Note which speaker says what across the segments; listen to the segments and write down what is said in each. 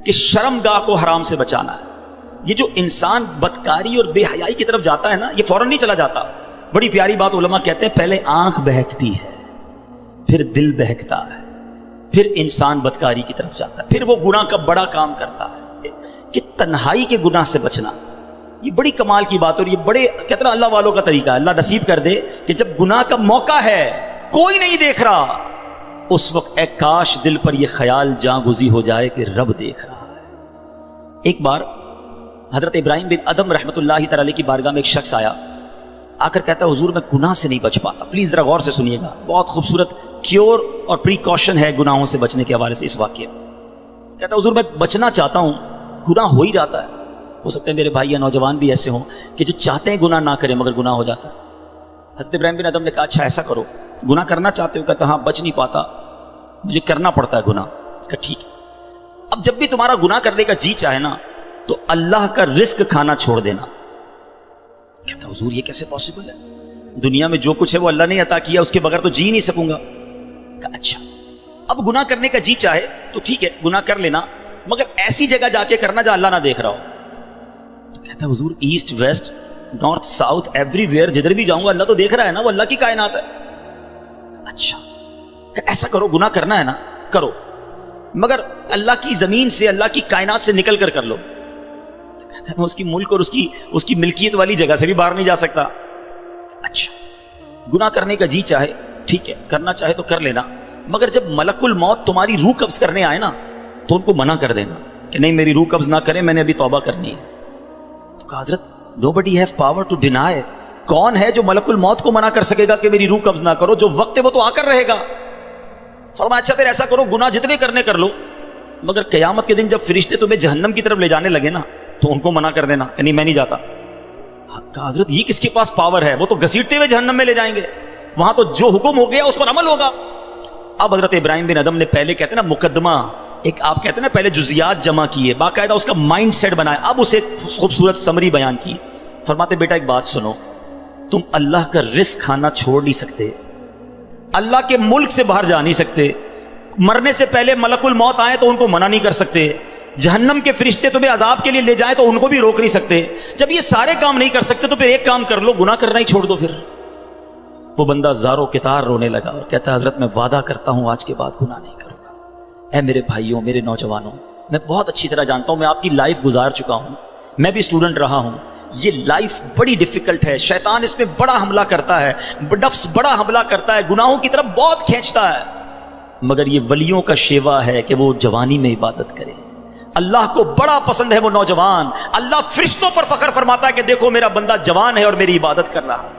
Speaker 1: کہ شرمگاہ کو حرام سے بچانا ہے. یہ جو انسان بدکاری اور بے حیائی کی طرف جاتا ہے نا، یہ فوراً نہیں چلا جاتا. بڑی پیاری بات علماء کہتے ہیں، پہلے آنکھ بہکتی ہے، پھر دل بہکتا ہے، پھر انسان بدکاری کی طرف جاتا ہے، پھر وہ گناہ کا بڑا کام کرتا ہے. کہ تنہائی کے گناہ سے بچنا یہ بڑی کمال کی بات ہے، اور یہ بڑے کہتے ہیں اللہ والوں کا طریقہ ہے. اللہ نصیب کر دے کہ جب گناہ کا موقع ہے، کوئی نہیں دیکھ رہا، اس وقت اے کاش دل پر یہ خیال جاں گزی ہو جائے کہ رب دیکھ رہا ہے. ایک بار حضرت ابراہیم بن ادم رحمۃ اللہ تعالی کی بارگاہ میں ایک شخص آیا، آ کر کہتا ہے حضور میں گناہ سے نہیں بچ پاتا. پلیز ذرا غور سے سنیے گا، بہت خوبصورت کیور اور پریکاشن ہے گناہوں سے بچنے کے حوالے سے اس واقعے میں. کہتا ہے حضور میں بچنا چاہتا ہوں، گناہ ہو ہی جاتا ہے. ہو سکتا ہے میرے بھائی یا نوجوان بھی ایسے ہوں کہ جو چاہتے ہیں گناہ نہ کریں مگر گناہ ہو جاتا ہے. حضرت ابراہیم بن ادم نے کہا اچھا ایسا کرو، گناہ کرنا چاہتے ہو؟ کہتا ہاں بچ نہیں پاتا، مجھے کرنا پڑتا ہے گناہ. کہا ٹھیک ہے، اب جب بھی تمہارا گناہ کرنے کا جی چاہے نا تو اللہ کا رزق کھانا چھوڑ دینا. کہتا حضور یہ کیسے پاسبل ہے؟ دنیا میں جو کچھ ہے وہ اللہ نے عطا کیا، اس کے بغیر تو جی نہیں سکوں گا. کہا اچھا اب گناہ کرنے کا جی چاہے تو ٹھیک ہے گناہ کر لینا، مگر ایسی جگہ جا کے کرنا جہاں اللہ نہ دیکھ رہا ہو. تو کہتا ہے حضور east west north south every where جدھر بھی جاؤں گا اللہ تو دیکھ رہا ہے نا، وہ اللہ کی کائنات ہے. اچھا ایسا کرو، گناہ کرنا ہے نا کرو، مگر اللہ کی زمین سے اللہ کی کائنات سے نکل کر لو. تو کہتا ہے میں اس کی ملک اور اس کی ملکیت والی جگہ سے بھی باہر نہیں جا سکتا. اچھا گناہ کرنے کا جی چاہے ٹھیک ہے، کرنا چاہے تو کر لینا، مگر جب ملک الموت تمہاری روح قبض کرنے آئے نا تو ان کو منع کر دینا کہ نہیں میری روح قبض نہ کریں، میں نے ابھی توبہ کرنی ہے. تو کہا حضرت nobody have power to deny. کون ہے جو ملک الموت کو منع کر سکے گا کہ میری روح قبض نہ کرو؟ جو وقت ہے وہ تو آ کر رہے گا. فرمایا اچھا پھر ایسا کرو گناہ جتنے کرنے کر لو، مگر قیامت کے دن جب فرشتے تمہیں جہنم کی طرف لے جانے لگے نا تو ان کو منع کر دینا کہ نہیں میں نہیں جاتا. کہا حضرت یہ کس کے پاس پاور ہے؟ وہ تو گھسیٹتے ہوئے جہنم میں لے جائیں گے، وہاں تو جو حکم ہو گیا اس پر عمل ہوگا. اب حضرت ابراہیم بن ادم نے پہلے کہتے ہیں نا مقدمہ، ایک آپ کہتے ہیں نا پہلے جزیات جمع کیے، باقاعدہ اس کا مائنڈ سیٹ بنایا، اب اسے خوبصورت سمری بیان کی. فرماتے بیٹا ایک بات سنو، تم اللہ کا رزق کھانا چھوڑ نہیں سکتے، اللہ کے ملک سے باہر جا نہیں سکتے، مرنے سے پہلے ملک الموت آئے تو ان کو منع نہیں کر سکتے، جہنم کے فرشتے تمہیں عذاب کے لیے لے جائیں تو ان کو بھی روک نہیں سکتے. جب یہ سارے کام نہیں کر سکتے تو پھر ایک کام کر لو، گناہ کرنا ہی چھوڑ دو. پھر وہ بندہ زاروں کتار رونے لگا اور کہتا ہے حضرت میں وعدہ کرتا ہوں آج کے بعد گناہ نہیں کروں گا. اے میرے بھائیوں میرے نوجوانوں، میں بہت اچھی طرح جانتا ہوں، میں آپ کی لائف گزار چکا ہوں، میں بھی اسٹوڈنٹ رہا ہوں. یہ لائف بڑی ڈیفیکلٹ ہے، شیطان اس میں بڑا حملہ کرتا ہے، نفس بڑا حملہ کرتا ہے، گناہوں کی طرف بہت کھینچتا ہے. مگر یہ ولیوں کا شیوا ہے کہ وہ جوانی میں عبادت کرے. اللہ کو بڑا پسند ہے وہ نوجوان. اللہ فرشتوں پر فخر فرماتا ہے کہ دیکھو میرا بندہ جوان ہے اور میری عبادت کر رہا ہے.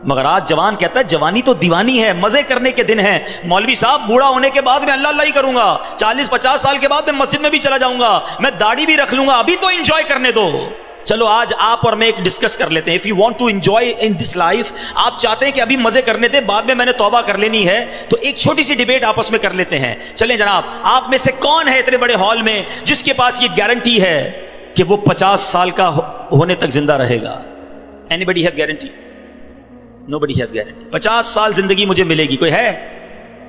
Speaker 1: مگر آج جوان کہتا ہے جوانی تو دیوانی ہے، مزے کرنے کے دن ہیں. مولوی صاحب بوڑھا ہونے کے بعد میں اللہ اللہ ہی کروں گا، 40-50 سال کے بعد میں مسجد میں بھی چلا جاؤں گا، میں داڑھی بھی رکھ لوں گا، ابھی تو انجوائے کرنے دو. چلو آج آپ اور میں ایک ڈسکس کر لیتے ہیں. If you want to enjoy in this life, آپ چاہتے ہیں کہ ابھی مزے کرنے دیں، بعد میں نے توبہ کر لینی ہے، تو ایک چھوٹی سی ڈیبیٹ آپس میں کر لیتے ہیں. چلیں جناب، آپ میں سے کون ہے اتنے بڑے ہال میں جس کے پاس یہ گارنٹی ہے کہ وہ 50 سال کا ہونے تک زندہ رہے گا؟ Any have guarantee? Nobody has guarantee. 50 سال زندگی مجھے ملے گی، کوئی ہے؟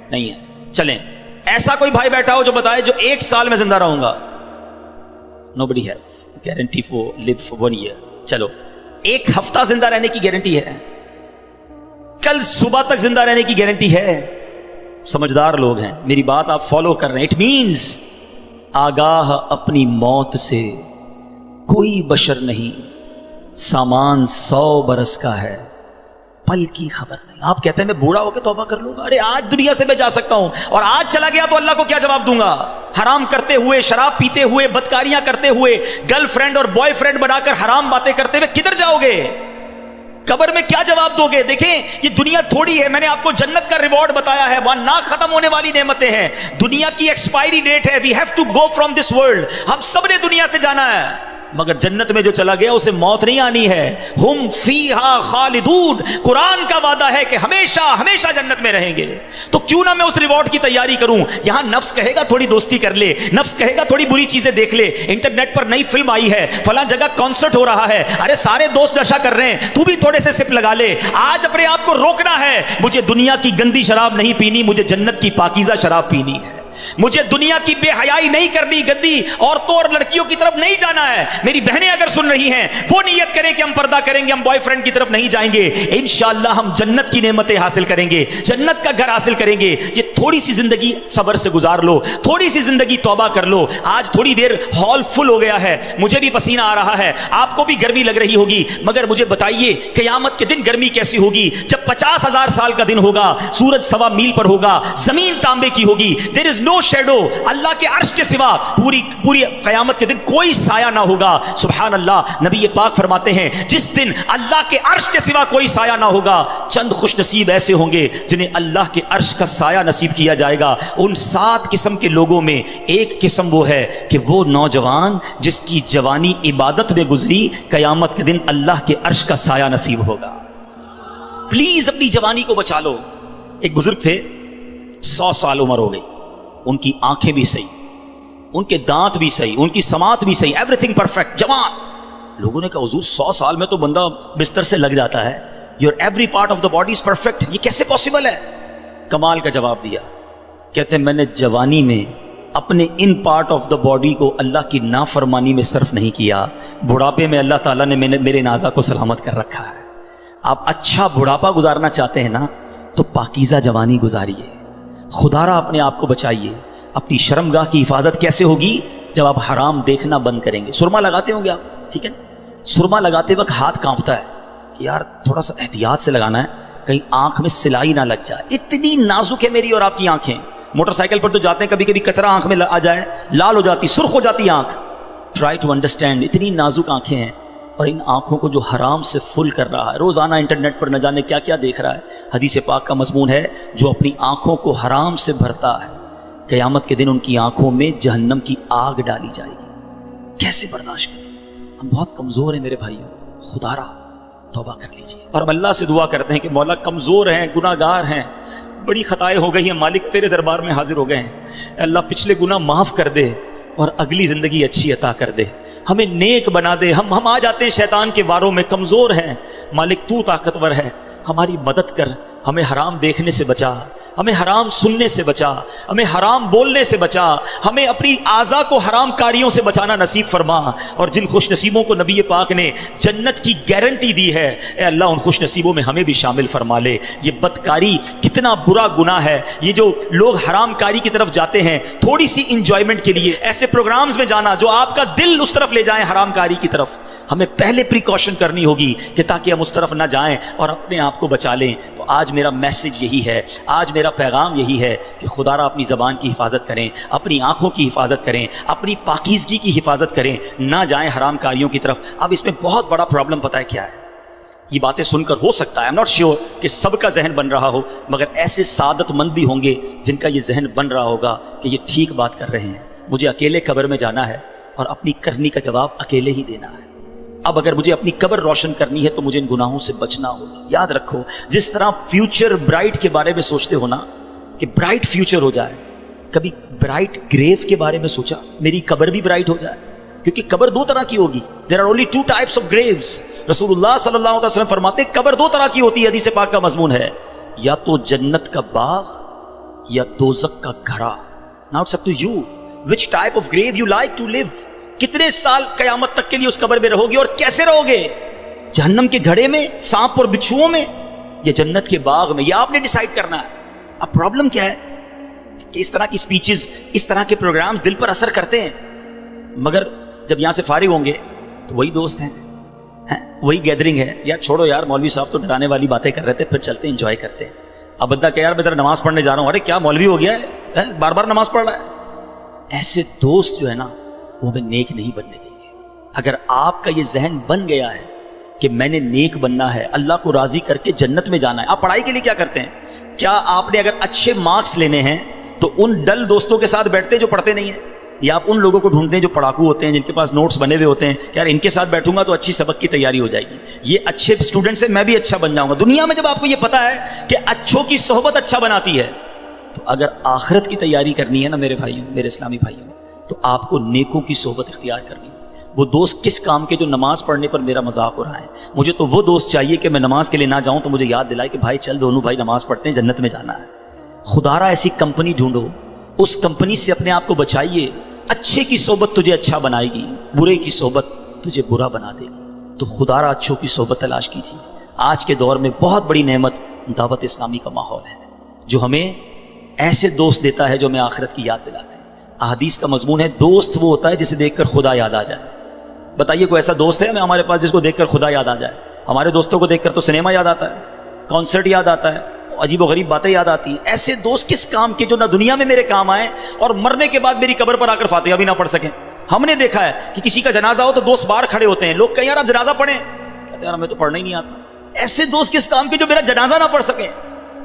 Speaker 1: نہیں ہے. چلیں ایسا کوئی بھائی بیٹھا ہو جو بتائے جو 1 سال میں زندہ رہوں گا؟ Nobody has guarantee for live for 1 year. چلو 1 ہفتہ زندہ رہنے کی گارنٹی ہے، کل صبح تک زندہ رہنے کی گارنٹی ہے. سمجھدار لوگ ہیں، میری بات آپ فالو کر رہے ہیں. اٹ مینز آگاہ اپنی موت سے کوئی بشر نہیں، سامان 100 برس کا ہے، پل کی خبر نہیں. آپ کہتے ہیں میں بوڑھا ہو کے توبہ کر لوں گا. ارے آج دنیا سے میں جا سکتا ہوں، اور آج چلا گیا تو اللہ کو کیا جواب دوں گا؟ حرام کرتے ہوئے، شراب پیتے ہوئے، بدکاریاں کرتے ہوئے، گرل فرینڈ اور بوائے فرینڈ بنا کر حرام باتیں کرتے ہوئے کدھر جاؤ گے؟ قبر میں کیا جواب دو گے؟ دیکھیں یہ دنیا تھوڑی ہے. میں نے آپ کو جنت کا ریوارڈ بتایا ہے، وہاں نہ ختم ہونے والی نعمتیں ہیں. دنیا کی ایکسپائری ڈیٹ ہے. We have to go from this world. ہم سب نے دنیا سے جانا ہے، مگر جنت میں جو چلا گیا اسے موت نہیں آنی ہے. ہم فیہا خالدون. قرآن کا وعدہ ہے کہ ہمیشہ ہمیشہ جنت میں رہیں گے. تو کیوں نہ میں اس ریوارڈ کی تیاری کروں؟ یہاں نفس کہے گا تھوڑی دوستی کر لے، نفس کہے گا تھوڑی بری چیزیں دیکھ لے، انٹرنیٹ پر نئی فلم آئی ہے، فلاں جگہ کانسرٹ ہو رہا ہے، ارے سارے دوست نشہ کر رہے ہیں، تو بھی تھوڑے سے سپ لگا لے. آج اپنے آپ کو روکنا ہے، مجھے دنیا کی گندی شراب نہیں پینی، مجھے جنت کی پاکیزہ شراب پینی ہے. مجھے دنیا کی بے حیائی نہیں کرنی, گندی عورتوں اور لڑکیوں کی طرف نہیں جانا ہے. میری بہنیں اگر سن رہی ہیں وہ نیت کریں کہ ہم پردہ کریں گے, ہم بوائے فرینڈ کی طرف نہیں جائیں گے, انشاءاللہ ہم جنت کی نعمتیں حاصل کریں گے, جنت کا گھر حاصل کریں گے. یہ تھوڑی سی زندگی صبر سے گزار لو, تھوڑی سی زندگی توبہ کر لو. آج تھوڑی دیر ہال فل ہو گیا ہے, مجھے بھی پسینہ آ رہا ہے, آپ کو بھی گرمی لگ رہی ہوگی, مگر مجھے بتائیے قیامت کے دن گرمی کیسی ہوگی جب 50,000 سال کا دن ہوگا, سورج 1.25 میل پر ہوگا, زمین تانبے کی ہوگی, there is no shadow, اللہ کے عرش کے سوا پوری قیامت کے دن کوئی سایہ نہ ہوگا. سبحان اللہ. نبی پاک فرماتے ہیں جس دن اللہ کے عرش کے سوا کوئی سایہ نہ ہوگا, چند خوش نصیب ایسے ہوں گے جنہیں اللہ کے عرش کا سایہ نصیب کیا جائے گا. ان 7 قسم کے لوگوں میں ایک قسم وہ ہے کہ وہ نوجوان جس کی جوانی عبادت میں گزری, قیامت کے دن اللہ کے عرش کا سایہ نصیب ہوگا. پلیز اپنی جوانی کو بچا لو. ایک بزرگ تھے, 100 سال عمر ہو گئی, ان کی آنکھیں بھی صحیح, ان کے دانت بھی صحیح, ان کی سماعت بھی صحیح, ایوری تھنگ پرفیکٹ, جوان. لوگوں نے کہا حضور 100 سال میں تو بندہ بستر سے لگ جاتا ہے, your every part of the body is perfect, یہ کیسے پاسبل ہے؟ کمال کا جواب دیا. کہتے ہیں میں نے جوانی میں اپنے in part of the body کو اللہ کی نافرمانی میں صرف نہیں کیا, بڑھاپے میں اللہ تعالیٰ نے میرے نازا کو سلامت کر رکھا ہے. آپ اچھا بڑھاپا گزارنا چاہتے ہیں نا تو پاکیزہ جوانی گزاریے, خدا را اپنے آپ کو بچائیے. اپنی شرمگاہ کی حفاظت کیسے ہوگی؟ جب آپ حرام دیکھنا بند کریں گے. سرما لگاتے ہوں گے آپ, ٹھیک ہے, سرما لگاتے وقت ہاتھ کانپتا ہے کہ یار تھوڑا سا احتیاط سے لگانا ہے, کہیں آنکھ میں سلائی نہ لگ جائے. اتنی نازک ہے میری اور آپ کی آنکھیں. موٹر سائیکل پر تو جاتے ہیں, کبھی کبھی کچرا آنکھ میں آ جائے, لال ہو جاتی, سرخ ہو جاتی آنکھ. ٹرائی ٹو انڈرسٹینڈ, اتنی نازک آنکھیں ہیں, اور ان آنکھوں کو جو حرام سے فل کر رہا ہے, روزانہ انٹرنیٹ پر نہ جانے کیا کیا دیکھ رہا ہے. حدیث پاک کا مضمون ہے جو اپنی آنکھوں کو حرام سے بھرتا ہے, قیامت کے دن ان کی آنکھوں میں جہنم کی آگ ڈالی جائے گی. کیسے برداشت کریں؟ ہم بہت کمزور ہیں میرے بھائیوں, خدا را توبہ کر لیجیے. اور ہم اللہ سے دعا کرتے ہیں کہ مولا کمزور ہیں, گناہ گار ہیں, بڑی خطائیں ہو گئی ہیں, مالک تیرے دربار میں حاضر ہو گئے ہیں. اللہ پچھلے گناہ معاف کر دے اور اگلی زندگی اچھی عطا کر دے, ہمیں نیک بنا دے. ہم آ جاتے ہیں شیطان کے واروں میں, کمزور ہیں. مالک تو طاقتور ہے, ہماری مدد کر, ہمیں حرام دیکھنے سے بچا, ہمیں حرام سننے سے بچا, ہمیں حرام بولنے سے بچا, ہمیں اپنی اعضاء کو حرام کاریوں سے بچانا نصیب فرما. اور جن خوش نصیبوں کو نبی پاک نے جنت کی گارنٹی دی ہے, اے اللہ ان خوش نصیبوں میں ہمیں بھی شامل فرما لے. یہ بدکاری کتنا برا گناہ ہے. یہ جو لوگ حرام کاری کی طرف جاتے ہیں تھوڑی سی انجوائمنٹ کے لیے, ایسے پروگرامز میں جانا جو آپ کا دل اس طرف لے جائیں حرام کاری کی طرف, ہمیں پہلے پریکاشن کرنی ہوگی کہ تاکہ ہم اس طرف نہ جائیں اور اپنے آپ کو بچا لیں. تو آج میرا میسج یہی ہے, آج میرا پیغام یہی ہے کہ خدا را اپنی زبان کی حفاظت کریں, اپنی آنکھوں کی حفاظت کریں, اپنی پاکیزگی کی حفاظت کریں, نہ جائیں حرام کاریوں کی طرف. اب اس میں بہت بڑا پرابلم پتہ ہے کیا ہے؟ یہ باتیں سن کر ہو سکتا ہے, I'm not sure کہ سب کا ذہن بن رہا ہو, مگر ایسے سعادت مند بھی ہوں گے جن کا یہ ذہن بن رہا ہوگا کہ یہ ٹھیک بات کر رہے ہیں, مجھے اکیلے قبر میں جانا ہے اور اپنی کرنی کا جواب اکیلے ہی دینا ہے. اب اگر مجھے اپنی قبر روشن کرنی ہے تو مجھے ان گناہوں سے بچنا ہوگا. یاد رکھو, جس طرح فیوچر برائٹ کے بارے میں سوچتے ہو نا کہ برائٹ فیوچر ہو جائے, کبھی برائٹ گریو کے بارے میں سوچا میری قبر بھی برائٹ ہو جائے؟ کیونکہ قبر 2 طرح کی ہوگی. There are only 2 types of graves. رسول اللہ صلی اللہ علیہ وسلم فرماتے ہیں قبر 2 طرح کی ہوتی ہے, حدیث پاک کا مضمون ہے, یا تو جنت کا باغ یا دوزخ کا گھڑا. Now it's up to you which type of grave you like to live. کتنے سال قیامت تک کے لیے اس قبر میں رہو گے اور کیسے رہو گے؟ جہنم کے گھڑے میں, سانپ اور بچھوؤں میں, یا جنت کے باغ میں؟ یہ آپ نے ڈیسائیڈ کرنا ہے. اب پرابلم کیا ہے کہ اس طرح کی سپیچز, اس طرح کے پروگرامز دل پر اثر کرتے ہیں, مگر جب یہاں سے فارغ ہوں گے تو وہی دوست ہیں, وہی گیدرنگ ہے. یار چھوڑو یار, مولوی صاحب تو ڈرانے والی باتیں کر رہے تھے, پھر چلتے ہیں انجوائے کرتے ہیں. اب بندہ کہ یار میں ذرا نماز پڑھنے جا رہا ہوں, ارے کیا مولوی ہو گیا ہے, بار بار نماز پڑھ رہا ہے. ایسے دوست جو ہے نا وہ ہمیں نیک نہیں بننے دیں گے. اگر آپ کا یہ ذہن بن گیا ہے کہ میں نے نیک بننا ہے, اللہ کو راضی کر کے جنت میں جانا ہے. آپ پڑھائی کے لیے کیا کرتے ہیں؟ کیا آپ نے اگر اچھے مارکس لینے ہیں تو ان ڈل دوستوں کے ساتھ بیٹھتے ہیں جو پڑھتے نہیں ہیں, یا آپ ان لوگوں کو ڈھونڈتے ہیں جو پڑھاکو ہوتے ہیں, جن کے پاس نوٹس بنے ہوئے ہوتے ہیں کہ یار ان کے ساتھ بیٹھوں گا تو اچھی سبق کی تیاری ہو جائے گی, یہ اچھے اسٹوڈنٹ سے میں بھی اچھا بن جاؤں گا. دنیا میں جب آپ کو یہ پتا ہے کہ اچھوں کی صحبت اچھا بناتی ہے, تو اگر آخرت کی تیاری کرنی ہے نا میرے بھائیوں, میرے اسلامی بھائیوں, تو آپ کو نیکوں کی صحبت اختیار کرنی ہے. وہ دوست کس کام کے جو نماز پڑھنے پر میرا مذاق ہو رہا ہے؟ مجھے تو وہ دوست چاہیے کہ میں نماز کے لیے نہ جاؤں تو مجھے یاد دلائے کہ بھائی چل دونوں بھائی نماز پڑھتے ہیں, جنت میں جانا ہے. خدا را ایسی کمپنی ڈھونڈو, اس کمپنی سے اپنے آپ کو بچائیے. اچھے کی صحبت تجھے اچھا بنائے گی، برے کی صحبت تجھے برا بنا دے گی. تو خدا را اچھوں کی صحبت تلاش کیجیے. آج کے دور میں بہت بڑی نعمت دعوت اسلامی کا ماحول ہے، جو ہمیں ایسے دوست دیتا ہے جو ہمیں آخرت کی یاد دلاتے ہیں. احادیث کا مضمون ہے دوست وہ ہوتا ہے جسے دیکھ کر خدا یاد آ جائے. بتائیے کوئی ایسا دوست ہے ہمارے پاس جس کو دیکھ کر خدا یاد آ جائے؟ ہمارے دوستوں کو دیکھ کر تو سنیما یاد آتا ہے، کانسرٹ یاد آتا ہے، عجیب و غریب باتیں یاد آتی ہیں. ایسے دوست کس کام کے جو نہ دنیا میں میرے کام آئیں اور مرنے کے بعد میری قبر پر آ کر فاتحہ بھی نہ پڑھ سکیں. ہم نے دیکھا ہے کہ کسی کا جنازہ ہو تو دوست باہر کھڑے ہوتے ہیں، لوگ کہیں یار آپ جنازہ پڑھیں، کہتے ہیں یار ہمیں تو پڑھنا ہی نہیں آتا. ایسے دوست کس کام کے جو میرا جنازہ نہ پڑھ سکیں؟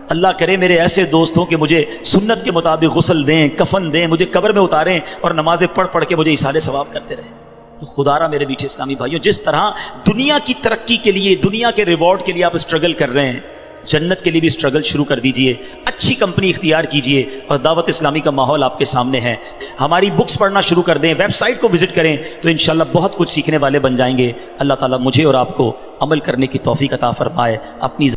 Speaker 1: اللہ کرے میرے ایسے دوست ہوں کہ مجھے سنت کے مطابق غسل دیں، کفن دیں، مجھے قبر میں اتاریں اور نمازیں پڑھ پڑھ کے مجھے ایصال ثواب کرتے رہیں. تو خدا را میرے میٹھے اسلامی بھائیوں، جس طرح دنیا کی ترقی کے لیے، دنیا کے ریوارڈ کے لیے آپ اسٹرگل کر رہے ہیں، جنت کے لیے بھی اسٹرگل شروع کر دیجئے. اچھی کمپنی اختیار کیجئے اور دعوت اسلامی کا ماحول آپ کے سامنے ہے. ہماری بکس پڑھنا شروع کر دیں، ویب سائٹ کو وزٹ کریں تو انشاءاللہ بہت کچھ سیکھنے والے بن جائیں گے. اللہ تعالیٰ مجھے اور آپ کو عمل کرنے کی توفیق عطا فرمائے. اپنی